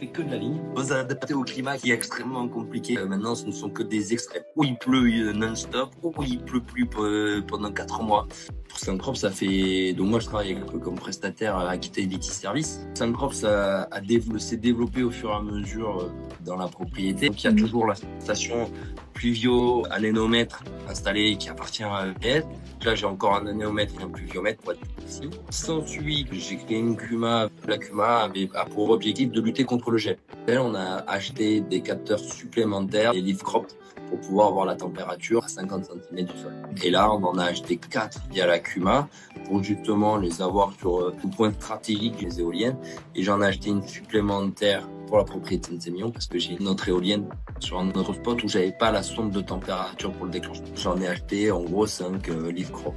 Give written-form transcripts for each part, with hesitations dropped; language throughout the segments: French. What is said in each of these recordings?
fait que de la ligne. Vous adapter au climat qui est extrêmement compliqué. Maintenant, ce ne sont que des extrêmes. Où il pleut non-stop, ou il pleut plus pendant 4 mois. Pour Syncrop, ça fait... Donc moi, je travaille comme prestataire à Aquitaine Service. Syncrop, ça s'est développé au fur et à mesure dans la propriété. Donc il y a toujours la station pluvio anémomètre installée qui appartient à EDF. Là, j'ai encore un anémomètre et un pluviomètre pour être précis. S'ensuit que j'ai créé une CUMA. La CUMA a pour objectif de lutter contre le gel. On a acheté des capteurs supplémentaires, des leaf crop, pour pouvoir avoir la température à 50 cm du sol. Et là, on en a acheté 4 via la CUMA pour justement les avoir sur tout point stratégique des éoliennes. Et j'en ai acheté une supplémentaire pour la propriété de Sémillon parce que j'ai une autre éolienne sur un autre spot où j'avais pas la sonde de température pour le déclenchement. J'en ai acheté en gros 5 leaf crop.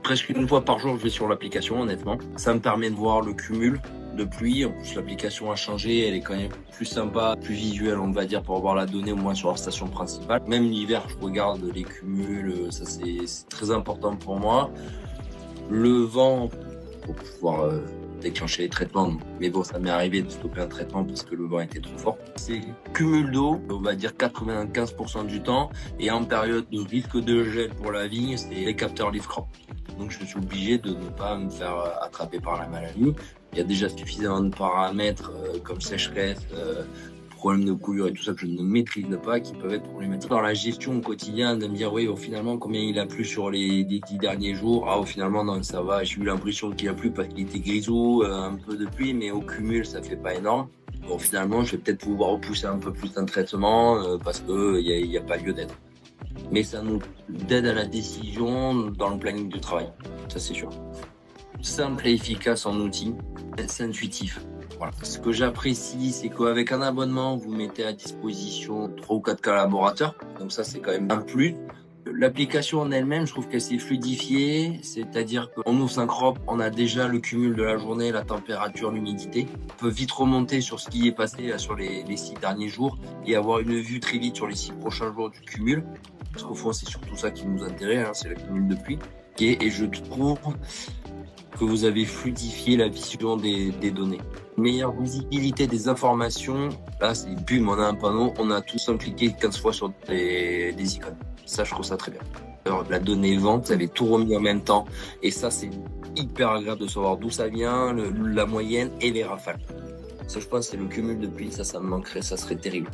Presque une fois par jour, je vais sur l'application, honnêtement. Ça me permet de voir le cumul de pluie. En plus, l'application a changé. Elle est quand même plus sympa, plus visuelle, on va dire, pour avoir la donnée au moins sur la station principale. Même l'hiver, je regarde les cumuls. Ça, c'est très important pour moi. Le vent, pour pouvoir déclencher les traitements. Mais bon, ça m'est arrivé de stopper un traitement parce que le vent était trop fort. C'est cumul d'eau, on va dire 95% du temps. Et en période de risque de gel pour la vigne, c'est les capteurs leaf crop. Donc je suis obligé de ne pas me faire attraper par la maladie. Il y a déjà suffisamment de paramètres comme sécheresse, problème de coulure et tout ça que je ne maîtrise pas, qui peuvent être problématiques. Dans la gestion au quotidien, de me dire oui, finalement, combien il a plu sur les 10 derniers jours. Ah, finalement, non, ça va. J'ai eu l'impression qu'il a plu parce qu'il était grisou, un peu de pluie, mais au cumul, ça fait pas énorme. Bon, finalement, je vais peut-être pouvoir repousser un peu plus un traitement parce que il y a pas lieu d'être. Mais ça nous aide à la décision dans le planning du travail, ça c'est sûr. Simple et efficace en outil, c'est intuitif. Voilà. Ce que j'apprécie, c'est qu'avec un abonnement, vous mettez à disposition 3 ou 4 collaborateurs, donc ça c'est quand même un plus. L'application en elle-même, je trouve qu'elle s'est fluidifiée, c'est-à-dire qu'on ouvre Syncrop, on a déjà le cumul de la journée, la température, l'humidité. On peut vite remonter sur ce qui est passé sur les 6 derniers jours et avoir une vue très vite sur les 6 prochains jours du cumul. Parce qu'au fond, c'est surtout ça qui nous intéresse, c'est le cumul de pluie. Et je trouve que vous avez fluidifié la vision des données. Meilleure visibilité des informations, là c'est boum, on a un panneau, on a tous un cliqué 15 fois sur des icônes. Ça, je trouve ça très bien. Alors, la donnée vente, vous avez tout remis en même temps. Et ça, c'est hyper agréable de savoir d'où ça vient, la moyenne et les rafales. Ça, je pense, c'est le cumul de pluie. Ça me manquerait, ça serait terrible.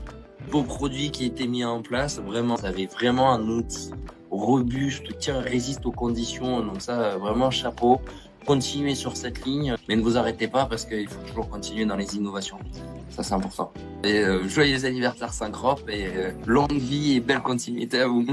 Beau produit qui a été mis en place, vraiment, vous avez vraiment un outil robuste, qui résiste aux conditions. Donc ça, vraiment, chapeau. Continuez sur cette ligne, mais ne vous arrêtez pas parce qu'il faut toujours continuer dans les innovations. Ça, c'est important. Et joyeux anniversaire Syncrop et longue vie et belle continuité à vous.